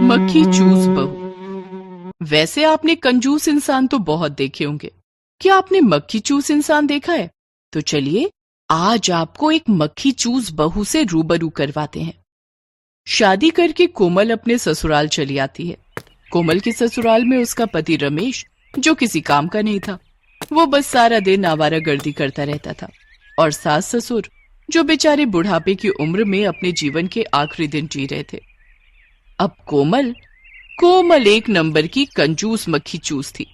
मक्खी चूस बहू। वैसे आपने कंजूस इंसान तो बहुत देखे होंगे, क्या आपने मक्खी चूस इंसान देखा है? तो चलिए आज आपको एक मक्खी चूस बहू से रूबरू करवाते हैं। शादी करके कोमल अपने ससुराल चली आती है। कोमल के ससुराल में उसका पति रमेश, जो किसी काम का नहीं था, वो बस सारा दिन आवारागर्दी करता रहता था, और सास ससुर जो बेचारे बुढ़ापे की उम्र में अपने जीवन के आखिरी दिन जी रहे थे। अब कोमल एक नंबर की कंजूस मक्खी चूस थी।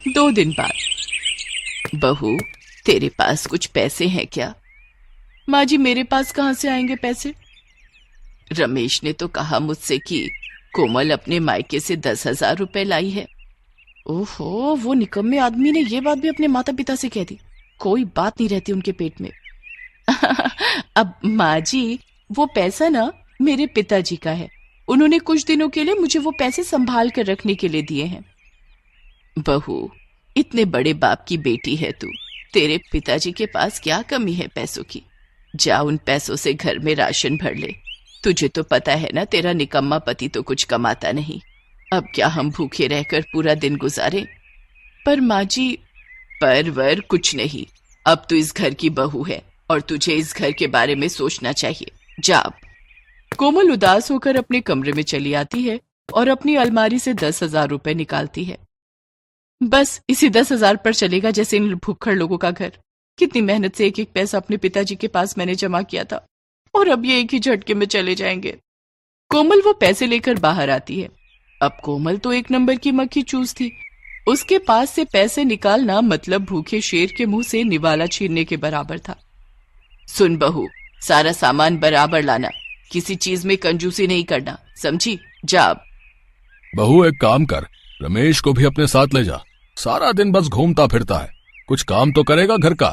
2 दिन बाद, बहू तेरे पास कुछ पैसे हैं क्या? माँ जी मेरे पास कहां से आएंगे पैसे? रमेश ने तो कहा मुझसे कि कोमल अपने मायके से 10,000 रुपए लाई है। ओहो, वो निकम्मे आदमी ने ये बात भी अपने माता पिता से कह दी। कोई बात नहीं रहती उनके पेट में। अब माँ जी, वो पैसा ना मेरे पिताजी का है, उन्होंने कुछ दिनों के लिए मुझे वो पैसे संभाल कर रखने के लिए दिए हैं। बहू, इतने बड़े बाप की बेटी है तू, तेरे पिताजी के पास क्या कमी है पैसों की? जा उन पैसों से घर में राशन भर ले। तुझे तो पता है ना, तेरा निकम्मा पति तो कुछ कमाता नहीं। अब क्या हम भूखे रहकर पूरा दिन गुजारे? पर माँ जी, पर वर कुछ नहीं, अब तू इस घर की बहू है और तुझे इस घर के बारे में सोचना चाहिए। जा अब। कोमल उदास होकर अपने कमरे में चली आती है और अपनी अलमारी से 10,000 रुपए निकालती है। बस इसी 10,000 पर चलेगा जैसे इन भूखड़ लोगों का घर। कितनी मेहनत से एक एक पैसा अपने पिताजी के पास मैंने जमा किया था, और अब ये एक ही झटके में चले जाएंगे। कोमल वो पैसे लेकर बाहर आती है। अब कोमल तो एक नंबर की मक्खी चूस थी। उसके पास से पैसे निकालना मतलब भूखे शेर के मुंह से निवाला छीनने के बराबर था। सुन बहू, सारा सामान बराबर लाना, किसी चीज में कंजूसी नहीं करना, समझी? जा अब। बहू एक काम कर, रमेश को भी अपने साथ ले जा। सारा दिन बस घूमता फिरता है, कुछ काम तो करेगा घर का।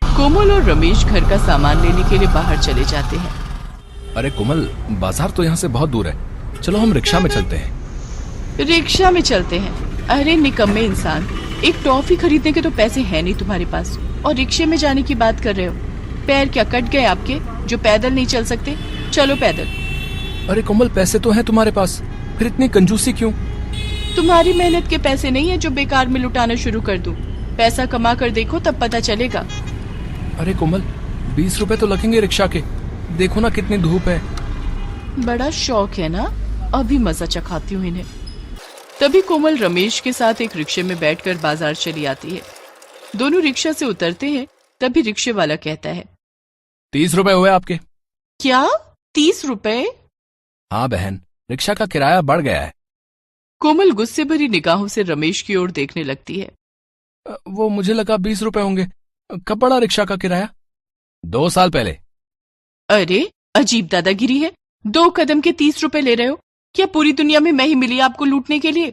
कोमल और रमेश घर का सामान लेने के लिए बाहर चले जाते हैं। अरे कोमल, बाजार तो यहाँ से बहुत दूर है, चलो हम रिक्शा में चलते हैं। रिक्शा में चलते हैं? अरे निकम्मे इंसान, एक टॉफी खरीदने के तो पैसे हैं नहीं तुम्हारे पास, और रिक्शे में जाने की बात कर रहे हो? पैर क्या कट गए आपके जो पैदल नहीं चल सकते? चलो पैदल। अरे कोमल, पैसे तो हैं तुम्हारे पास, फिर इतनी कंजूसी क्यों? तुम्हारी मेहनत के पैसे नहीं है जो बेकार में लुटाना शुरू कर दूं। पैसा कमा कर देखो, तब पता चलेगा। अरे कोमल, 20 रुपए तो लगेंगे रिक्शा के, देखो ना कितनी धूप है। बड़ा शौक है ना, अभी मजा चखाती हूँ इन्हें। तभी कोमल रमेश के साथ एक रिक्शे में बैठकर बाजार चली आती है। दोनों रिक्शा से उतरते हैं। तभी रिक्शे वाला कहता है, 30 रुपए हुए आपके। क्या 30 रुपए? हाँ बहन, रिक्शा का किराया बढ़ गया है। कोमल गुस्से भरी निगाहों से रमेश की ओर देखने लगती है। वो मुझे लगा 20 रुपए होंगे। कब बढ़ा रिक्शा का किराया? 2 साल पहले। अरे अजीब दादागिरी है, 2 कदम के 30 रुपए ले रहे हो? क्या पूरी दुनिया में मैं ही मिली आपको लूटने के लिए?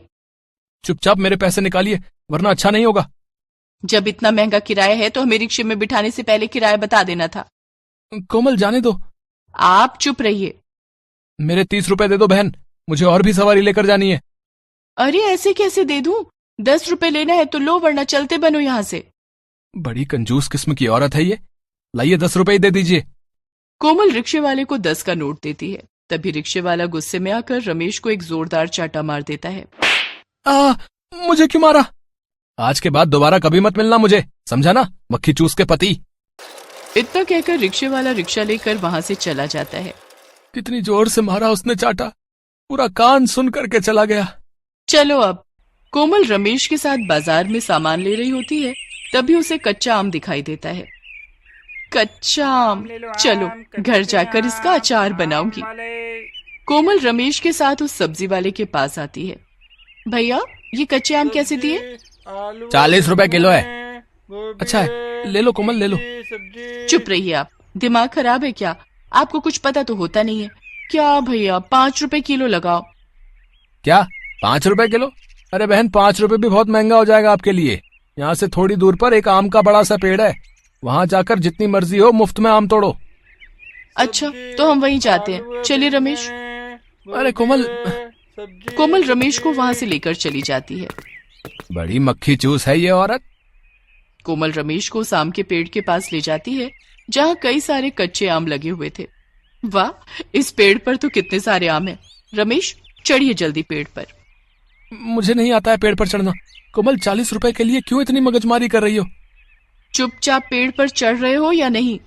चुपचाप मेरे पैसे निकालिए, वरना अच्छा नहीं होगा। जब इतना महंगा किराया है तो हमें रिक्शे में बिठाने से पहले किराया बता देना था। कोमल जाने दो। आप चुप रहिए। मेरे 30 रुपए दे दो बहन, मुझे और भी सवारी लेकर जानी है। अरे ऐसे कैसे दे दूं? 10 रुपए लेना है तो लो, वरना चलते बनो यहाँ से। बड़ी कंजूस किस्म की औरत है ये, लाइए 10 रुपए ही दे दीजिए। कोमल रिक्शे वाले को 10 का नोट देती है। तभी रिक्शे वाला गुस्से में आकर रमेश को एक जोरदार चाटा मार देता है। मुझे क्यों मारा? आज के बाद दोबारा कभी मत मिलना मुझे, समझा ना, मक्खी चूस के पति। इतना कहकर रिक्शे वाला रिक्शा लेकर वहां से चला जाता है। कितनी जोर से मारा उसने चाटा, पूरा कान सुन करके चला गया। चलो अब। कोमल रमेश के साथ बाजार में सामान ले रही होती है। तभी उसे कच्चा आम दिखाई देता है। कच्चा आम, चलो घर जाकर इसका अचार बनाऊंगी। कोमल रमेश के साथ उस सब्जी वाले के पास आती है। भैया, ये कच्चे आम कैसे दिए? 40 रुपए किलो है। अच्छा है, ले लो कोमल, ले लो। चुप रहिए आप, दिमाग खराब है क्या? आपको कुछ पता तो होता नहीं है क्या? भैया 5 रुपए किलो लगाओ। क्या 5 रुपए किलो? अरे बहन, 5 रुपए भी बहुत महंगा हो जाएगा आपके लिए। यहाँ से थोड़ी दूर पर एक आम का बड़ा सा पेड़ है, वहाँ जाकर जितनी मर्जी हो मुफ्त में आम तोड़ो। अच्छा, तो हम वहीं जाते हैं, चलिए रमेश। अरे कोमल। कोमल रमेश को वहां से लेकर चली जाती है। बड़ी मक्खी चूस है ये औरत। कोमल रमेश को उस आम के पेड़ के पास ले जाती है जहाँ कई सारे कच्चे आम लगे हुए थे। वाह, इस पेड़ पर तो कितने सारे आम हैं। रमेश, चढ़िए जल्दी पेड़ पर। मुझे नहीं आता है पेड़ पर चढ़ना। कोमल, 40 रुपए के लिए क्यों इतनी मगजमारी कर रही हो? चुपचाप पेड़ पर चढ़ रहे हो या नहीं?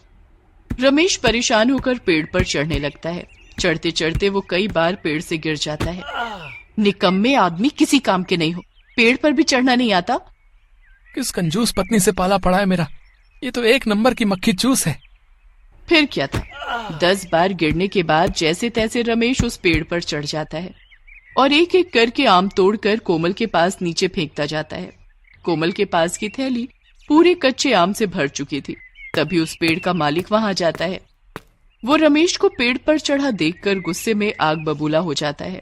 रमेश परेशान होकर पेड़ पर चढ़ने लगता है। चढ़ते चढ़ते वो कई बार पेड़ से गिर जाता है। निकम्मे आदमी, किसी काम के नहीं हो, पेड़ पर भी चढ़ना नहीं आता? किस कंजूस पत्नी से पाला पड़ा है मेरा, ये तो एक नंबर की मक्खी चूस है। फिर क्या था, 10 बार गिरने के बाद जैसे तैसे रमेश उस पेड़ पर चढ़ जाता है और एक एक करके आम तोड़कर कोमल के पास नीचे फेंकता जाता है। कोमल के पास की थैली पूरे कच्चे आम से भर चुकी थी। तभी उस पेड़ का मालिक वहां जाता है। वो रमेश को पेड़ पर चढ़ा देखकर गुस्से में आग बबूला हो जाता है।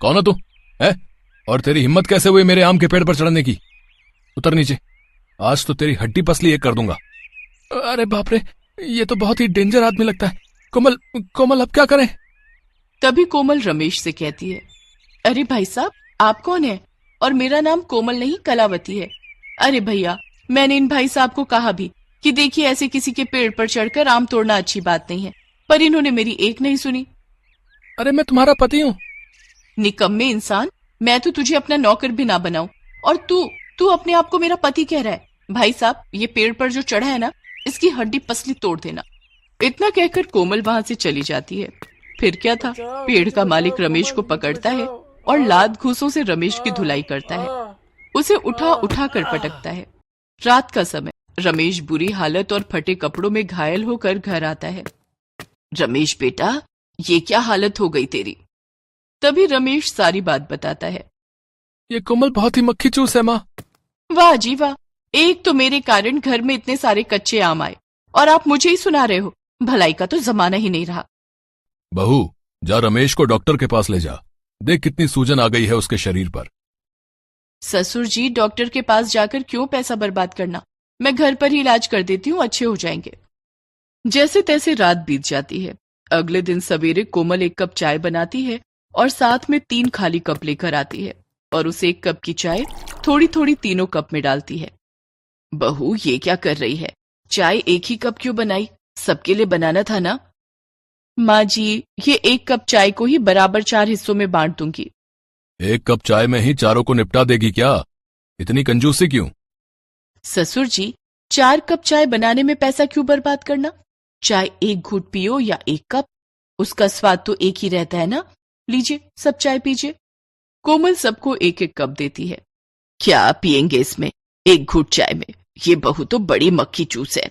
कौन है तू? और तेरी हिम्मत कैसे हुई मेरे आम के पेड़ पर चढ़ने की? उतर नीचे, आज तो तेरी हड्डी पसली एक कर दूंगा। अरे बाप रे, ये तो बहुत ही डेंजर आदमी लगता है। कोमल, कोमल अब क्या करें? तभी कोमल रमेश से कहती है, अरे भाई साहब, आप कौन है? और मेरा नाम कोमल नहीं कलावती है। अरे भैया, मैंने इन भाई साहब को कहा भी कि देखिए, ऐसे किसी के पेड़ पर चढ़कर आम तोड़ना अच्छी बात नहीं है, पर इन्होंने मेरी एक नहीं सुनी। अरे मैं तुम्हारा पति हूँ। निकम्मे इंसान, मैं तो तुझे अपना नौकर भी ना बनाऊं और तू अपने आप को मेरा पति कह रहा है। भाई साहब, ये पेड़ पर जो चढ़ा है ना, इसकी हड्डी पसली तोड़ देना। इतना कहकर कोमल वहां से चली जाती है। फिर क्या था, पेड़ का मालिक रमेश को पकड़ता है और लात घूंसों से रमेश की धुलाई करता है। उसे उठा उठा कर पटकता है। रात का समय, रमेश बुरी हालत और फटे कपड़ों में घायल होकर घर आता है। रमेश बेटा, ये क्या हालत हो गई तेरी? तभी रमेश सारी बात बताता है। ये कोमल बहुत ही मक्खी चूस है माँ। वाह जी वाह, एक तो मेरे कारण घर में इतने सारे कच्चे आम आए और आप मुझे ही सुना रहे हो। भलाई का तो जमाना ही नहीं रहा। बहू, जा रमेश को डॉक्टर के पास ले जा, देख कितनी सूजन आ गई है उसके शरीर पर। ससुर जी, डॉक्टर के पास जाकर क्यों पैसा बर्बाद करना, मैं घर पर ही इलाज कर देती हूँ, अच्छे हो जाएंगे। जैसे तैसे रात बीत जाती है। अगले दिन सवेरे कोमल 1 कप चाय बनाती है और साथ में 3 खाली कप लेकर आती है और उस 1 कप की चाय थोड़ी थोड़ी तीनों कप में डालती है। बहू, ये क्या कर रही है? चाय 1 ही कप क्यों बनाई? सबके लिए बनाना था ना। माँ जी, ये 1 कप चाय को ही बराबर 4 हिस्सों में बांट दूंगी। 1 कप चाय में ही चारों को निपटा देगी क्या? इतनी कंजूसी क्यों? ससुर जी, 4 कप चाय बनाने में पैसा क्यों बर्बाद करना? चाय 1 घूंट पियो या 1 कप, उसका स्वाद तो एक ही रहता है ना। लीजिए, सब चाय पीजिए। कोमल सबको 1-1 कप देती है। क्या पिएंगे इसमें 1 घूंट चाय में? ये बहू तो बड़ी मक्खी चूस है।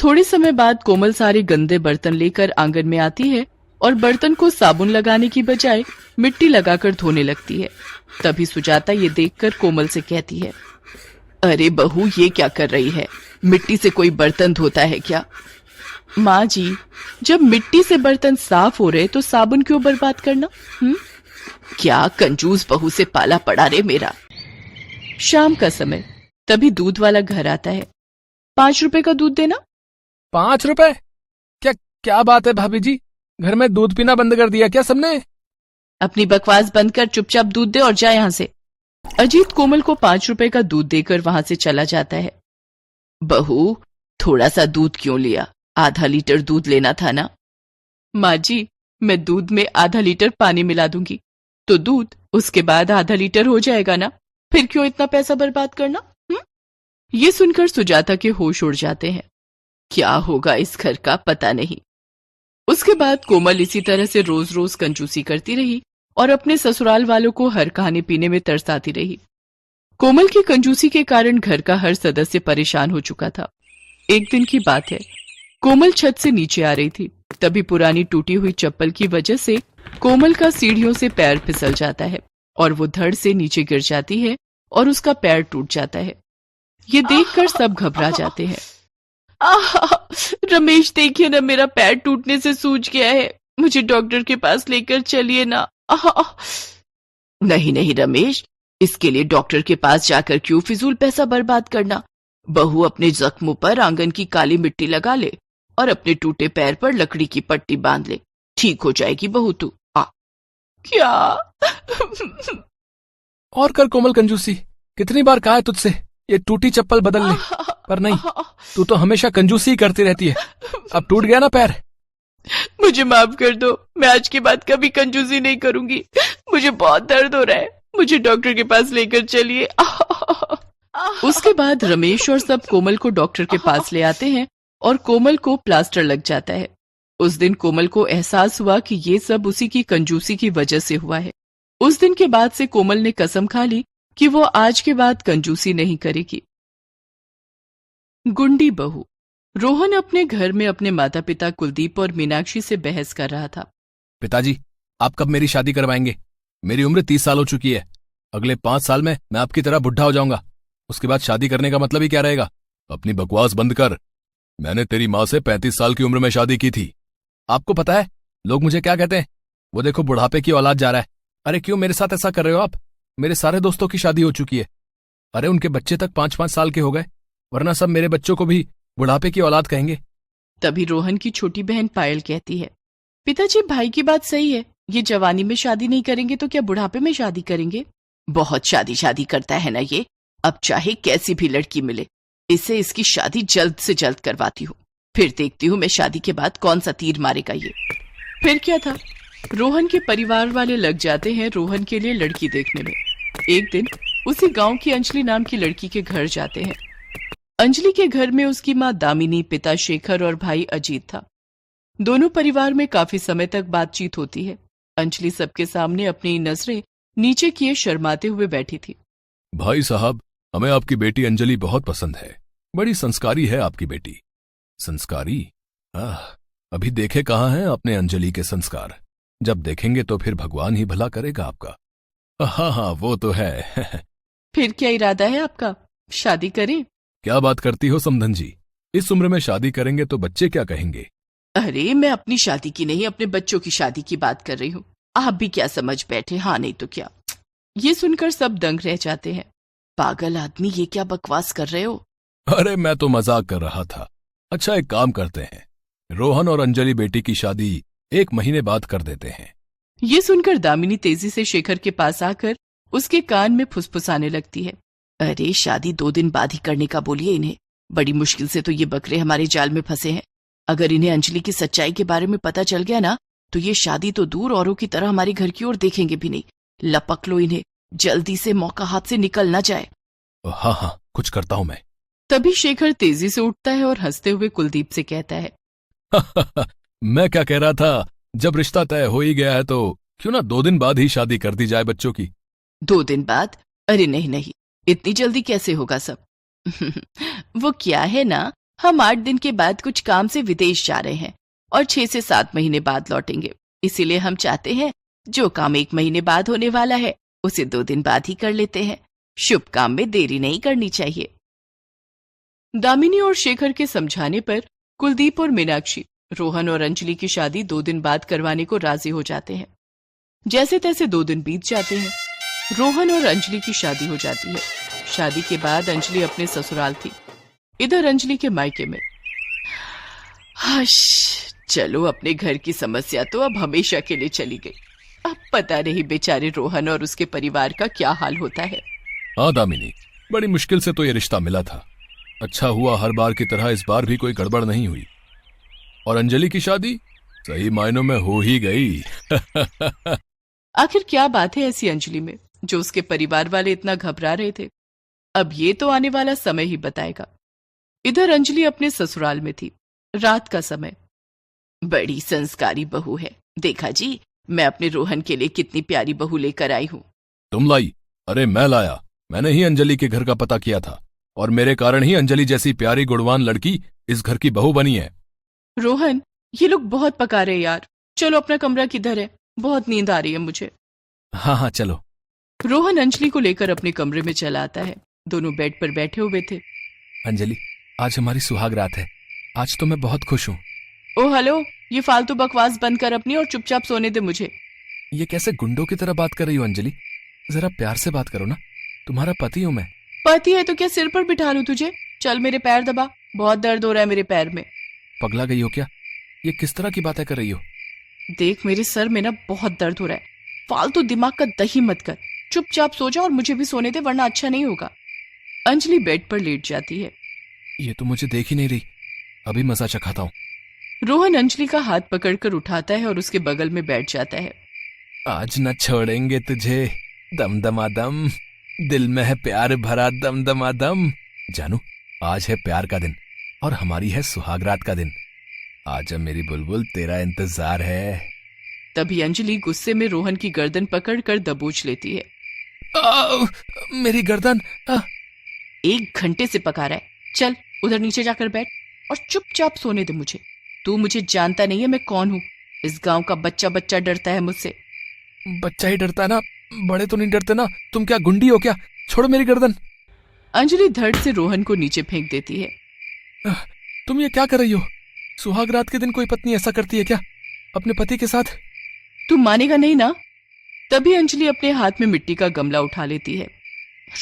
थोड़े समय बाद कोमल सारे गंदे बर्तन लेकर आंगन में आती है और बर्तन को साबुन लगाने की बजाय मिट्टी लगाकर धोने लगती है। तभी सुजाता ये देखकर कोमल से कहती है, अरे बहू, ये क्या कर रही है? मिट्टी से कोई बर्तन धोता है क्या? माँ जी, जब मिट्टी से बर्तन साफ हो रहे तो साबुन क्यों बर्बाद करना? क्या कंजूस बहू से पाला पड़ा रे मेरा। शाम का समय, तभी दूध वाला घर आता है। 5 रुपए का दूध देना। 5 रुपए? क्या बात है भाभी जी, घर में दूध पीना बंद कर दिया क्या सबने? अपनी बकवास बंद कर चुपचाप दूध दे और जा यहाँ से। अजीत कोमल को 5 रुपए का दूध देकर वहां से चला जाता है। बहू, थोड़ा सा दूध क्यों लिया? आधा लीटर दूध लेना था ना। माँ जी, मैं दूध में आधा लीटर पानी मिला दूंगी तो दूध उसके बाद आधा लीटर हो जाएगा ना, फिर क्यों इतना पैसा बर्बाद करना? ये सुनकर सुजाता के होश उड़ जाते हैं। क्या होगा इस घर का पता नहीं। उसके बाद कोमल इसी तरह से रोज रोज कंजूसी करती रही और अपने ससुराल वालों को हर खाने पीने में तरसाती रही। कोमल की कंजूसी के कारण घर का हर सदस्य परेशान हो चुका था। एक दिन की बात है, कोमल छत से नीचे आ रही थी। तभी पुरानी टूटी हुई चप्पल की वजह से कोमल का सीढ़ियों से पैर फिसल जाता है और वो धड़ से नीचे गिर जाती है और उसका पैर टूट जाता है। ये देखकर सब घबरा जाते हैं। रमेश, देखिए ना, मेरा पैर टूटने से सूज गया है, मुझे डॉक्टर के पास लेकर चलिए ना। नहीं नहीं रमेश, इसके लिए डॉक्टर के पास जाकर क्यों फिजूल पैसा बर्बाद करना। बहू अपने जख्मों पर आंगन की काली मिट्टी लगा ले और अपने टूटे पैर पर लकड़ी की पट्टी बांध ले, ठीक हो जाएगी बहू तू। क्या? और कर कोमल कंजूसी, कितनी बार कहा है तुझसे ये टूटी चप्पल बदल ले, पर नहीं, तू तो हमेशा कंजूसी करती रहती है। अब टूट गया ना पैर, मुझे माफ कर दो, मैं आज के बाद कभी कंजूसी नहीं करूंगी। मुझे बहुत दर्द हो रहा है, मुझे डॉक्टर के पास लेकर चलिए। उसके बाद रमेश और सब कोमल को डॉक्टर के पास ले आते हैं और कोमल को प्लास्टर लग जाता है। उस दिन कोमल को एहसास हुआ कि ये सब उसी की कंजूसी की वजह से हुआ है। उस दिन के बाद से कोमल ने कसम खा ली कि वो आज के बाद कंजूसी नहीं करेगी। गुंडी बहू। रोहन अपने घर में अपने माता पिता कुलदीप और मीनाक्षी से बहस कर रहा था। पिताजी, आप कब मेरी शादी करवाएंगे? मेरी उम्र 30 साल हो चुकी है। अगले 5 साल में मैं आपकी तरह बुढ़ा हो जाऊंगा। उसके बाद शादी करने का मतलब ही क्या रहेगा? अपनी बकवास बंद कर। मैंने तेरी माँ से 35 साल की उम्र में शादी की थी। आपको पता है लोग मुझे क्या कहते हैं? वो देखो, बुढ़ापे की औलाद जा रहा है। अरे क्यों मेरे साथ ऐसा कर रहे हो आप? मेरे सारे दोस्तों की शादी हो चुकी है। अरे उनके बच्चे तक 5-5 साल के हो गए, वरना सब मेरे बच्चों को भी बुढ़ापे की औलाद कहेंगे। तभी रोहन की छोटी बहन पायल कहती है, पिताजी भाई की बात सही है, ये जवानी में शादी नहीं करेंगे तो क्या बुढ़ापे में शादी करेंगे? बहुत शादी करता है ना ये। अब चाहे कैसी भी लड़की मिले, इसे इसकी शादी जल्द से जल्द करवाती हूँ, फिर देखती हूँ मैं शादी के बाद कौन सा तीर मारेगा ये। फिर क्या था, रोहन के परिवार वाले लग जाते हैं रोहन के लिए लड़की देखने में। एक दिन उसी गांव की अंजलि नाम की लड़की के घर जाते हैं। अंजलि के घर में उसकी माँ दामिनी, पिता शेखर और भाई अजीत था। दोनों परिवार में काफी समय तक बातचीत होती है। अंजलि सबके सामने अपनी नजरें नीचे किए शर्माते हुए बैठी थी। भाई साहब, हमें आपकी बेटी अंजलि बहुत पसंद है। बड़ी संस्कारी है आपकी बेटी। संस्कारी? अभी देखे कहाँ हैं आपने अंजलि के संस्कार? जब देखेंगे तो फिर भगवान ही भला करेगा आपका। हाँ, वो तो है। फिर क्या इरादा है आपका, शादी करें? क्या बात करती हो समधन जी? इस उम्र में शादी करेंगे तो बच्चे क्या कहेंगे? अरे मैं अपनी शादी की नहीं, अपने बच्चों की शादी की बात कर रही हूँ। आप भी क्या समझ बैठे, हाँ नहीं तो क्या। ये सुनकर सब दंग रह जाते हैं। पागल आदमी, ये क्या बकवास कर रहे हो? अरे मैं तो मजाक कर रहा था। अच्छा, एक काम करते हैं, रोहन और अंजलि बेटी की शादी 1 महीने बाद कर देते हैं। ये सुनकर दामिनी तेजी से शेखर के पास आकर उसके कान में फुसफुसाने लगती है। अरे शादी 2 दिन बाद ही करने का बोलिए इन्हें। बड़ी मुश्किल से तो ये बकरे हमारे जाल में फंसे हैं। अगर इन्हें अंजलि की सच्चाई के बारे में पता चल गया ना, तो ये शादी तो दूर औरों की तरह हमारे घर की ओर देखेंगे भी नहीं। लपक लो इन्हें, जल्दी से, मौका हाथ से निकल ना जाए। हाँ, कुछ करता हूं मैं। तभी शेखर तेजी से उठता है और हंसते हुए कुलदीप से कहता है, मैं क्या कह रहा था, जब रिश्ता तय हो ही गया है तो क्यों ना 2 दिन बाद ही शादी कर दी जाए बच्चों की। 2 दिन बाद? अरे नहीं, इतनी जल्दी कैसे होगा सब। वो क्या है ना, हम 8 दिन के बाद कुछ काम से विदेश जा रहे हैं और 6 से 7 महीने बाद लौटेंगे। इसीलिए हम चाहते हैं जो काम 1 महीने बाद होने वाला है उसे 2 दिन बाद ही कर लेते हैं। शुभ काम में देरी नहीं करनी चाहिए। दामिनी और शेखर के समझाने पर कुलदीप और मीनाक्षी रोहन और अंजलि की शादी 2 दिन बाद करवाने को राजी हो जाते हैं। जैसे तैसे 2 दिन बीत जाते हैं। रोहन और अंजलि की शादी हो जाती है। शादी के बाद अंजलि अपने ससुराल थी, इधर अंजलि के मायके में। हश, चलो, अपने घर की समस्या तो अब हमेशा के लिए चली गई। अब पता नहीं बेचारे रोहन और उसके परिवार का क्या हाल होता है। हाँ दामिनी, बड़ी मुश्किल से तो ये रिश्ता मिला था। अच्छा हुआ हर बार की तरह इस बार भी कोई गड़बड़ नहीं हुई और अंजलि की शादी सही मायनों में हो ही गई। आखिर क्या बात है ऐसी अंजलि में जो उसके परिवार वाले इतना घबरा रहे थे? अब ये तो आने वाला समय ही बताएगा। इधर अंजलि अपने ससुराल में थी। रात का समय। बड़ी संस्कारी बहू है, देखा जी, मैं अपने रोहन के लिए कितनी प्यारी बहू लेकर आई हूँ। तुम लाई? अरे मैं लाया। मैंने ही अंजलि के घर का पता किया था और मेरे कारण ही अंजलि जैसी प्यारी गुणवान लड़की इस घर की बहू बनी है। रोहन, ये लोग बहुत पका रहे यार। चलो, अपना कमरा किधर है? बहुत नींद आ रही है मुझे। हाँ, चलो। रोहन अंजलि को लेकर अपने कमरे में चला आता है। दोनों बेड पर बैठे हुए थे। अंजलि, आज हमारी सुहाग रात है। आज तो मैं बहुत खुश हूँ। ओ हेलो, ये फालतू बकवास बंद कर अपनी और चुपचाप सोने दे मुझे। ये कैसे गुंडों की तरह बात कर रही हो अंजलि? जरा प्यार से बात करो ना, तुम्हारा पति हूँ मैं। पति है तो क्या सिर पर बिठा लूं तुझे? चल मेरे पैर दबा, बहुत दर्द हो रहा है मेरे पैर में। पगला गई हो क्या? ये किस तरह की बातें कर रही हो? देख, मेरे सर में ना बहुत दर्द हो रहा है। फालतू दिमाग का दही मत कर, चुपचाप सो जा और मुझे भी सोने दे, वरना अच्छा नहीं होगा। अंजलि बेड पर लेट जाती है। ये तो मुझे देख ही नहीं रही, अभी मजा चखाता हूँ। रोहन अंजलि का हाथ पकड़कर उठाता है और उसके बगल में बैठ जाता है। आज न छोड़ेंगे तुझे दम, दिल में है प्यार भरा दम। जानू, आज है प्यार का दिन और हमारी है सुहागरात का दिन। आजा मेरी बुलबुल, तेरा इंतजार है। तभी अंजलि गुस्से में रोहन की गर्दन पकड़कर दबोच लेती है। मेरी गर्दन। 1 घंटे से पका रहा है, चल उधर नीचे जाकर बैठ और चुपचाप सोने दे मुझे। तू मुझे जानता नहीं है मैं कौन हूँ। इस गांव का बच्चा बच्चा डरता है मुझसे। बच्चा ही डरता है ना, बड़े तो नहीं डरते ना। तुम क्या गुंडी हो क्या? छोड़ो मेरी गर्दन। अंजलि धड़ से रोहन को नीचे फेंक देती है। तुम ये क्या कर रही हो? सुहागरात के दिन कोई पत्नी ऐसा करती है क्या अपने पति के साथ? तू मानेगा नहीं ना? तभी अंजलि अपने हाथ में मिट्टी का गमला उठा लेती है।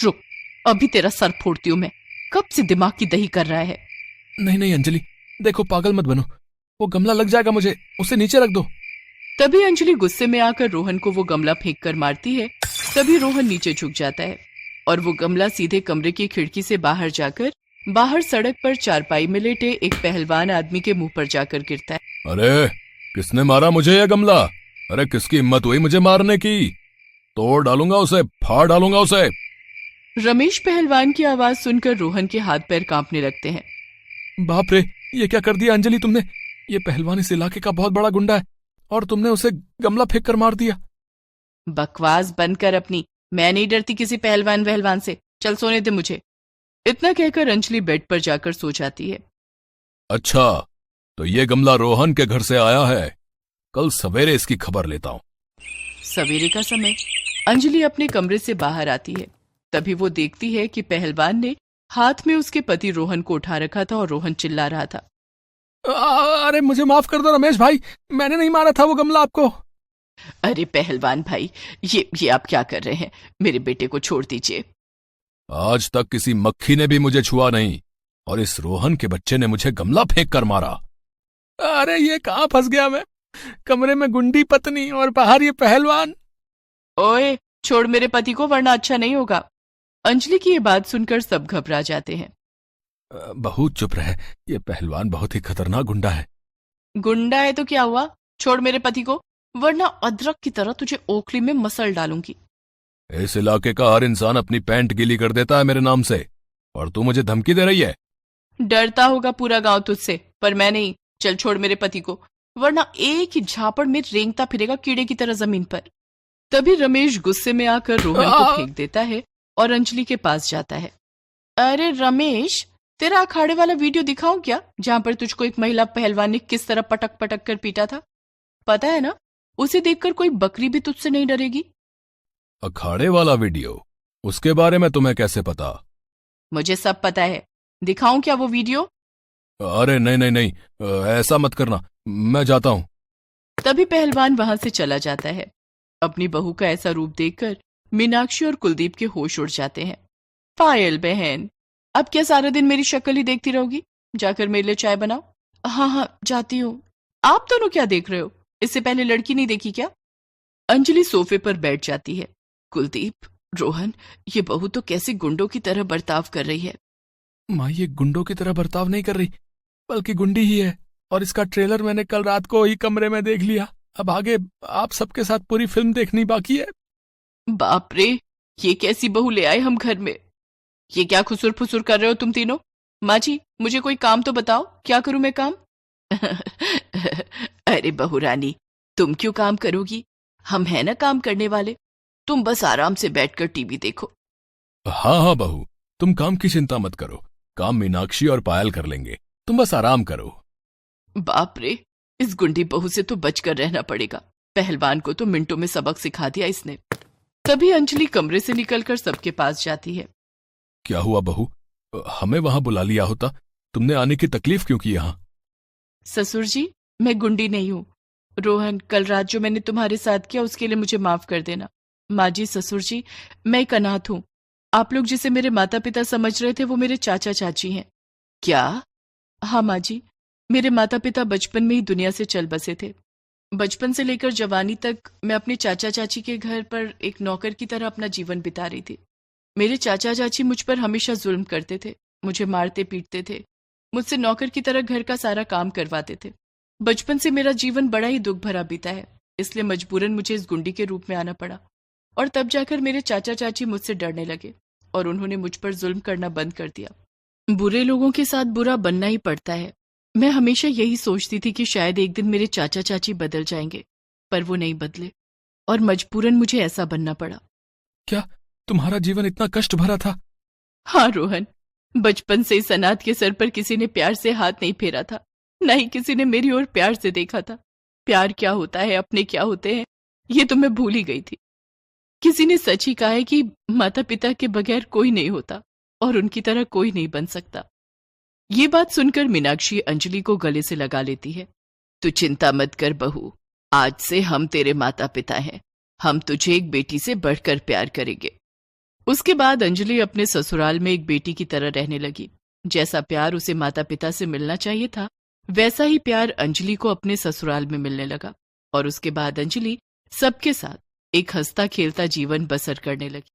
रुक, अभी तेरा सर फोड़ती हूं मैं। कब से दिमाग की दही कर रहा है? नहीं अंजलि, देखो पागल मत बनो। वो गमला लग जाएगा मुझे, उसे नीचे रख दो। तभी अंजलि गुस्से में आकर रोहन को वो गमला फेंक कर मारती है। तभी रोहन नीचे झुक जाता है और वो गमला सीधे कमरे की खिड़की से बाहर जाकर बाहर सड़क पर चारपाई में लेटे एक पहलवान आदमी के मुंह पर जाकर गिरता है। अरे किसने मारा मुझे यह गमला? अरे किसकी हिम्मत हुई मुझे मारने की? तोड़ डालूंगा उसे, फाड़ डालूंगा उसे। रमेश पहलवान की आवाज सुनकर रोहन के हाथ पैर कांपने लगते हैं। बाप रे, ये क्या कर दिया अंजलि तुमने? ये पहलवान इस इलाके का बहुत बड़ा गुंडा है और तुमने उसे गमला फेंक कर मार दिया। बकवास बंद कर अपनी। मैं नहीं डरती किसी पहलवान वहलवान से। चल सोने दे मुझे। इतना कहकर अंजलि बेड पर जाकर सो जाती है। अच्छा, तो ये गमला रोहन के घर से आया है। कल सवेरे इसकी खबर लेता हूँ। सवेरे का समय अंजलि अपने कमरे से बाहर आती है। तभी वो देखती है कि पहलवान ने हाथ में उसके पति रोहन को उठा रखा था और रोहन चिल्ला रहा था। अरे मुझे माफ कर दो रमेश भाई, मैंने नहीं मारा था वो गमला आपको। अरे पहलवान भाई, ये आप क्या कर रहे हैं? मेरे बेटे को छोड़ दीजिए। आज तक किसी मक्खी ने भी मुझे छुआ नहीं और इस रोहन के बच्चे ने मुझे गमला फेंक कर मारा। अरे ये कहाँ फंस गया मैं? कमरे में गुंडी पत्नी और बाहर ये पहलवान। ओए छोड़ मेरे पति को, वरना अच्छा नहीं होगा। अंजलि की ये बात सुनकर सब घबरा जाते हैं। बहू चुप रहे, ये पहलवान बहुत ही खतरनाक गुंडा है। गुंडा है तो क्या हुआ? छोड़ मेरे पति को, वरना अदरक की तरह तुझे ओखली में मसल डालूंगी। इस इलाके का हर इंसान अपनी पैंट गीली कर देता है मेरे नाम से, और तू मुझे धमकी दे रही है? डरता होगा पूरा गांव तुझसे, पर मैं नहीं। चल छोड़ मेरे पति को, वरना एक ही झापड़ में रेंगता फिरेगा कीड़े की तरह जमीन पर। तभी रमेश गुस्से में आकर रोहन को फेंक देता है और अंजलि के पास जाता है। अरे रमेश, तेरा अखाड़े वाला वीडियो दिखाऊं क्या, जहां पर तुझको एक महिला पहलवान ने किस तरह पटक पटक कर पीटा था? पता है ना, उसे देखकर कोई बकरी भी तुझसे नहीं डरेगी। अखाड़े वाला वीडियो? उसके बारे में तुम्हें कैसे पता? मुझे सब पता है। दिखाऊं क्या वो वीडियो? अरे नहीं, ऐसा मत करना, मैं जाता हूं। तभी पहलवान वहां से चला जाता है। अपनी बहू का ऐसा रूप देखकर मीनाक्षी और कुलदीप के होश उड़ जाते हैं। पायल बहन, अब क्या सारा दिन मेरी शक्ल ही देखती रहोगी? जाकर मेरे लिए चाय बनाओ। हाँ जाती हूँ। आप दोनों क्या देख रहे हो? इससे पहले लड़की नहीं देखी क्या? अंजलि सोफे पर बैठ जाती है। कुलदीप, रोहन, ये बहू तो कैसे गुंडों की तरह बर्ताव कर रही है। माँ, ये गुंडों की तरह बर्ताव नहीं कर रही, बल्कि गुंडी ही है, और इसका ट्रेलर मैंने कल रात को ही कमरे में देख लिया। अब आगे आप सबके साथ पूरी फिल्म देखनी बाकी है। बाप रे, ये कैसी बहू ले आए हम घर में? ये क्या खुसुर फुसुर कर रहे हो तुम तीनों? माँ जी, मुझे कोई काम तो बताओ, क्या करूं मैं काम? अरे बहू रानी, तुम क्यों काम करोगी? हम है ना काम करने वाले। तुम बस आराम से बैठकर टीवी देखो। हाँ बहू, तुम काम की चिंता मत करो, काम मीनाक्षी और पायल कर लेंगे, तुम बस आराम करो। बाप रे, इस गुंडी बहू से तो बचकर रहना पड़ेगा। पहलवान को तो मिनटों में सबक सिखा दिया इसने। तभी अंजलि कमरे से निकलकर सबके पास जाती है। क्या हुआ बहू, हमें वहां बुला लिया होता, तुमने आने की तकलीफ क्यों की यहाँ? ससुर जी, मैं गुंडी नहीं हूँ। रोहन, कल रात जो मैंने तुम्हारे साथ किया उसके लिए मुझे माफ कर देना। माँ जी, ससुर जी, मैं एक अनाथ हूँ। आप लोग जिसे मेरे माता पिता समझ रहे थे वो मेरे चाचा चाची हैं। क्या? हाँ माँ जी, मेरे माता पिता बचपन में ही दुनिया से चल बसे थे। बचपन से लेकर जवानी तक मैं अपने चाचा चाची के घर पर एक नौकर की तरह अपना जीवन बिता रही थी। मेरे चाचा चाची मुझ पर हमेशा जुल्म करते थे, मुझे मारते पीटते थे, मुझसे नौकर की तरह घर का सारा काम करवाते थे। बचपन से मेरा जीवन बड़ा ही दुख भरा बीता है, इसलिए मजबूरन मुझे इस गुंडी के रूप में आना पड़ा। और तब जाकर मेरे चाचा चाची मुझसे डरने लगे और उन्होंने मुझ पर जुल्म करना बंद कर दिया। बुरे लोगों के साथ बुरा बनना ही पड़ता है। मैं हमेशा यही सोचती थी कि शायद एक दिन मेरे चाचा चाची बदल जाएंगे, पर वो नहीं बदले और मजबूरन मुझे ऐसा बनना पड़ा। क्या तुम्हारा जीवन इतना कष्ट भरा था? हाँ रोहन, बचपन से इस अनाथ के सर पर किसी ने प्यार से हाथ नहीं फेरा था, न ही किसी ने मेरी ओर प्यार से देखा था। प्यार क्या होता है, अपने क्या होते हैं, ये तो मैं भूल ही गई थी। किसी ने सच ही कहा है कि माता पिता के बगैर कोई नहीं होता और उनकी तरह कोई नहीं बन सकता। ये बात सुनकर मीनाक्षी अंजलि को गले से लगा लेती है। तू चिंता मत कर बहू, आज से हम तेरे माता पिता हैं, हम तुझे एक बेटी से बढ़कर प्यार करेंगे। उसके बाद अंजलि अपने ससुराल में एक बेटी की तरह रहने लगी। जैसा प्यार उसे माता पिता से मिलना चाहिए था, वैसा ही प्यार अंजलि को अपने ससुराल में मिलने लगा। और उसके बाद अंजलि सबके साथ एक हंसता खेलता जीवन बसर करने लगी।